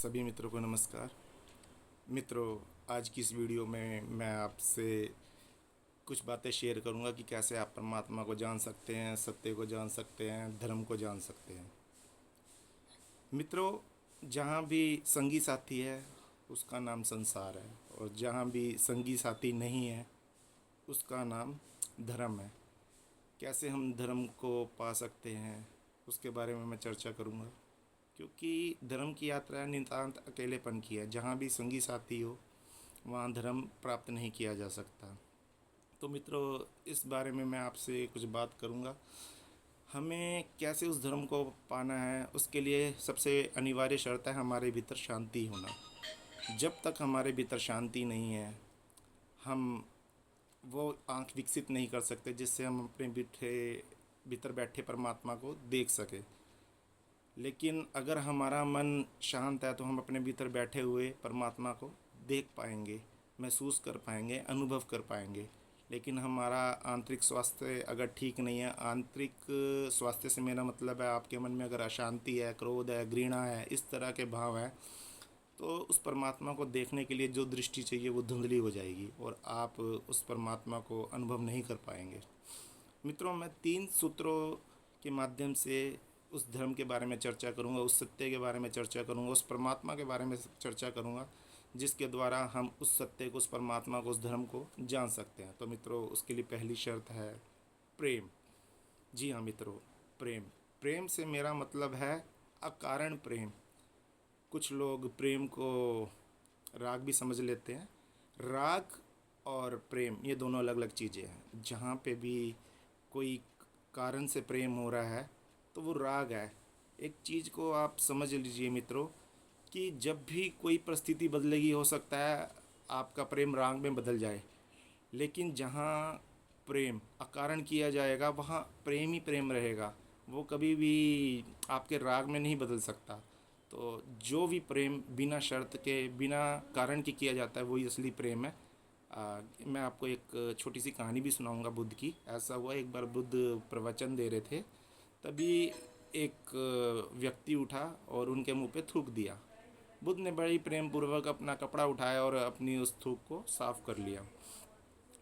सभी मित्रों को नमस्कार। मित्रों, आज की इस वीडियो में मैं आपसे कुछ बातें शेयर करूंगा कि कैसे आप परमात्मा को जान सकते हैं, सत्य को जान सकते हैं, धर्म को जान सकते हैं। मित्रों, जहाँ भी संगी साथी है उसका नाम संसार है, और जहाँ भी संगी साथी नहीं है उसका नाम धर्म है। कैसे हम धर्म को पा सकते हैं उसके बारे में मैं चर्चा करूंगा, क्योंकि धर्म की यात्रा नितांत अकेलेपन की है। जहाँ भी संगी साथी हो वहाँ धर्म प्राप्त नहीं किया जा सकता। तो मित्रों, इस बारे में मैं आपसे कुछ बात करूँगा। हमें कैसे उस धर्म को पाना है, उसके लिए सबसे अनिवार्य शर्त है हमारे भीतर शांति होना। जब तक हमारे भीतर शांति नहीं है, हम वो आँख विकसित नहीं कर सकते जिससे हम अपने भीतर बैठे परमात्मा को देख सके। लेकिन अगर हमारा मन शांत है तो हम अपने भीतर बैठे हुए परमात्मा को देख पाएंगे, महसूस कर पाएंगे, अनुभव कर पाएंगे। लेकिन हमारा आंतरिक स्वास्थ्य अगर ठीक नहीं है, आंतरिक स्वास्थ्य से मेरा मतलब है आपके मन में अगर अशांति है, क्रोध है, घृणा है, इस तरह के भाव हैं, तो उस परमात्मा को देखने के लिए जो दृष्टि चाहिए वो धुंधली हो जाएगी और आप उस परमात्मा को अनुभव नहीं कर पाएंगे। मित्रों, मैं 3 सूत्रों के माध्यम से उस धर्म के बारे में चर्चा करूंगा, उस सत्य के बारे में चर्चा करूंगा, उस परमात्मा के बारे में चर्चा करूंगा, जिसके द्वारा हम उस सत्य को, उस परमात्मा को, उस धर्म को जान सकते हैं। तो मित्रों, उसके लिए पहली शर्त है प्रेम। जी हाँ मित्रों, प्रेम। प्रेम से मेरा मतलब है अकारण प्रेम। कुछ लोग प्रेम को राग भी समझ लेते हैं। राग और प्रेम ये दोनों अलग अलग चीज़ें हैं। जहाँ पे भी कोई कारण से प्रेम हो रहा है तो वो राग है। एक चीज़ को आप समझ लीजिए मित्रों, कि जब भी कोई परिस्थिति बदलेगी, हो सकता है आपका प्रेम राग में बदल जाए, लेकिन जहाँ प्रेम अकारण किया जाएगा वहाँ प्रेम ही प्रेम रहेगा। वो कभी भी आपके राग में नहीं बदल सकता। तो जो भी प्रेम बिना शर्त के, बिना कारण के किया जाता है वही असली प्रेम है। मैं आपको एक छोटी सी कहानी भी सुनाऊंगा बुद्ध की। ऐसा हुआ, एक बार बुद्ध प्रवचन दे रहे थे, तभी एक व्यक्ति उठा और उनके मुंह पे थूक दिया। बुद्ध ने बड़ी प्रेम पूर्वक अपना कपड़ा उठाया और अपनी उस थूक को साफ कर लिया,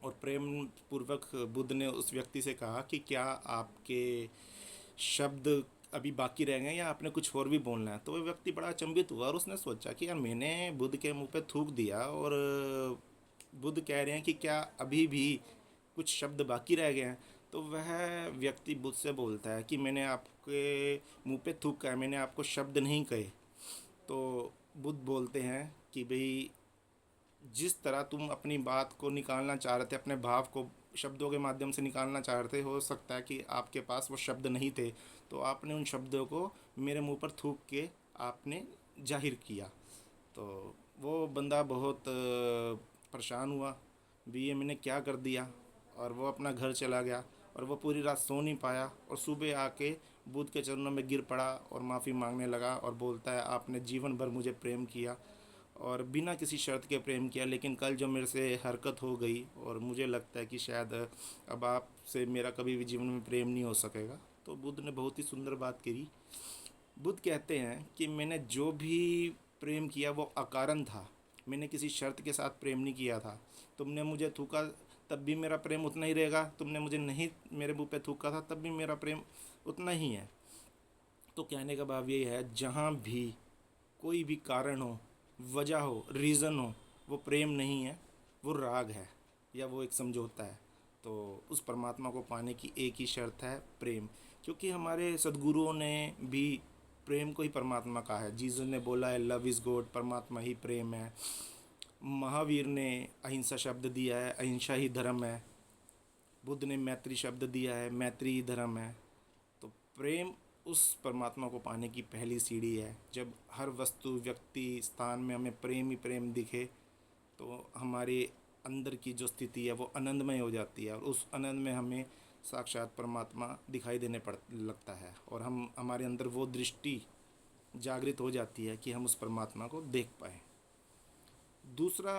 और प्रेम पूर्वक बुद्ध ने उस व्यक्ति से कहा कि क्या आपके शब्द अभी बाकी रह गए या आपने कुछ और भी बोलना है। तो वह व्यक्ति बड़ा अचंभित हुआ और उसने सोचा कि यार, मैंने बुद्ध के मुंह पे थूक दिया और बुद्ध कह रहे हैं कि क्या अभी भी कुछ शब्द बाकी रह गए हैं। तो वह व्यक्ति बुद्ध से बोलता है कि मैंने आपके मुंह पे थूका है, मैंने आपको शब्द नहीं कहे। तो बुद्ध बोलते हैं कि भाई, जिस तरह तुम अपनी बात को निकालना चाह रहे थे, अपने भाव को शब्दों के माध्यम से निकालना चाह रहे थे, हो सकता है कि आपके पास वो शब्द नहीं थे, तो आपने उन शब्दों को मेरे मुंह पर थूक के आपने जाहिर किया। तो वो बंदा बहुत परेशान हुआ भी, ये मैंने क्या कर दिया, और वो अपना घर चला गया और वो पूरी रात सो नहीं पाया, और सुबह आके बुद्ध के चरणों में गिर पड़ा और माफ़ी मांगने लगा और बोलता है, आपने जीवन भर मुझे प्रेम किया और बिना किसी शर्त के प्रेम किया, लेकिन कल जो मेरे से हरकत हो गई और मुझे लगता है कि शायद अब आपसे मेरा कभी भी जीवन में प्रेम नहीं हो सकेगा। तो बुद्ध ने बहुत ही सुंदर बात करी। बुद्ध कहते हैं कि मैंने जो भी प्रेम किया वो अकारण था, मैंने किसी शर्त के साथ प्रेम नहीं किया था। तुमने मुझे थूका तब भी मेरा प्रेम उतना ही रहेगा, तुमने मुझे नहीं मेरे मुंह पे थूका था तब भी मेरा प्रेम उतना ही है। तो कहने का भाव ये है, जहाँ भी कोई भी कारण हो, वजह हो, रीज़न हो, वो प्रेम नहीं है, वो राग है या वो एक समझौता है। तो उस परमात्मा को पाने की एक ही शर्त है प्रेम, क्योंकि हमारे सदगुरुओं ने भी प्रेम को ही परमात्मा कहा है। जीसस ने बोला है लव इज़ गॉड, परमात्मा ही प्रेम है। महावीर ने अहिंसा शब्द दिया है, अहिंसा ही धर्म है। बुद्ध ने मैत्री शब्द दिया है, मैत्री ही धर्म है। तो प्रेम उस परमात्मा को पाने की पहली सीढ़ी है। जब हर वस्तु, व्यक्ति, स्थान में हमें प्रेम ही प्रेम दिखे, तो हमारे अंदर की जो स्थिति है वो आनंदमय हो जाती है, और उस आनंद में हमें साक्षात परमात्मा दिखाई देने पड़ लगता है, और हम हमारे अंदर वो दृष्टि जागृत हो जाती है कि हम उस परमात्मा को देख पाएँ। दूसरा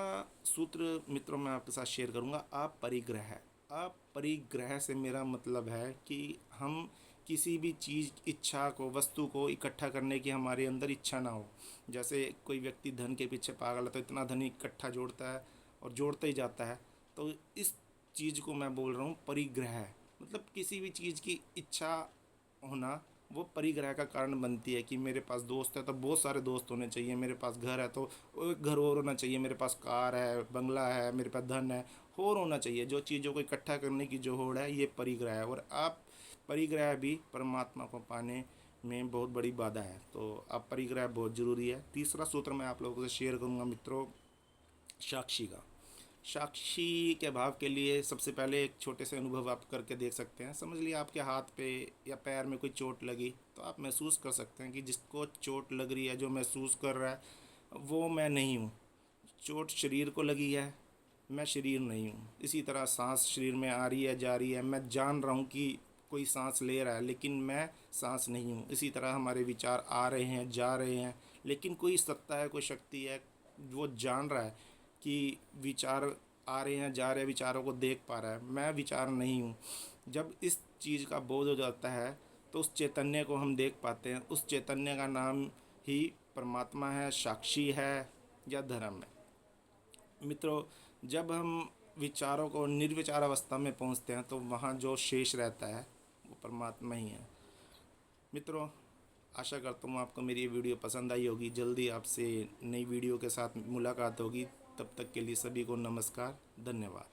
सूत्र मित्रों मैं आपके साथ शेयर करूंगा, अपरिग्रह। अपरिग्रह से मेरा मतलब है कि हम किसी भी चीज़ इच्छा को वस्तु को इकट्ठा करने की हमारे अंदर इच्छा ना हो। जैसे कोई व्यक्ति धन के पीछे पागल है तो इतना धन इकट्ठा जोड़ता है और जोड़ता ही जाता है। तो इस चीज़ को मैं बोल रहा हूँ परिग्रह। मतलब किसी भी चीज़ की इच्छा होना वो परिग्रह का कारण बनती है कि मेरे पास दोस्त है तो बहुत सारे दोस्त होने चाहिए, मेरे पास घर है तो एक घर और होना चाहिए, मेरे पास कार है, बंगला है, मेरे पास धन है और होना चाहिए। जो चीज़ों को इकट्ठा करने की जो होड़ है ये परिग्रह है। और आप परिग्रह भी परमात्मा को पाने में बहुत बड़ी बाधा है। तो आप परिग्रह बहुत ज़रूरी है। तीसरा सूत्र मैं आप लोगों से शेयर करूँगा मित्रों, साक्षी का। साक्षी के भाव के लिए सबसे पहले एक छोटे से अनुभव आप करके देख सकते हैं। समझ लिया आपके हाथ पे या पैर में कोई चोट लगी तो आप महसूस कर सकते हैं कि जिसको चोट लग रही है, जो महसूस कर रहा है वो मैं नहीं हूँ। चोट शरीर को लगी है, मैं शरीर नहीं हूँ। इसी तरह सांस शरीर में आ रही है, जा रही है, मैं जान रहा हूँ कि कोई सांस ले रहा है लेकिन मैं सांस नहीं हूँ। इसी तरह हमारे विचार आ रहे हैं, जा रहे हैं, लेकिन कोई सत्ता है, कोई शक्ति है, वो जान रहा है कि विचार आ रहे हैं, जा रहे हैं, विचारों को देख पा रहा है। मैं विचार नहीं हूँ। जब इस चीज़ का बोध हो जाता है तो उस चैतन्य को हम देख पाते हैं। उस चैतन्य का नाम ही परमात्मा है, साक्षी है या धर्म है। मित्रों, जब हम विचारों को निर्विचार अवस्था में पहुंचते हैं तो वहाँ जो शेष रहता है वो परमात्मा ही है। मित्रों, आशा करता हूँ आपको मेरी ये वीडियो पसंद आई होगी। जल्दी आपसे नई वीडियो के साथ मुलाकात होगी। तब तक के लिए सभी को नमस्कार, धन्यवाद।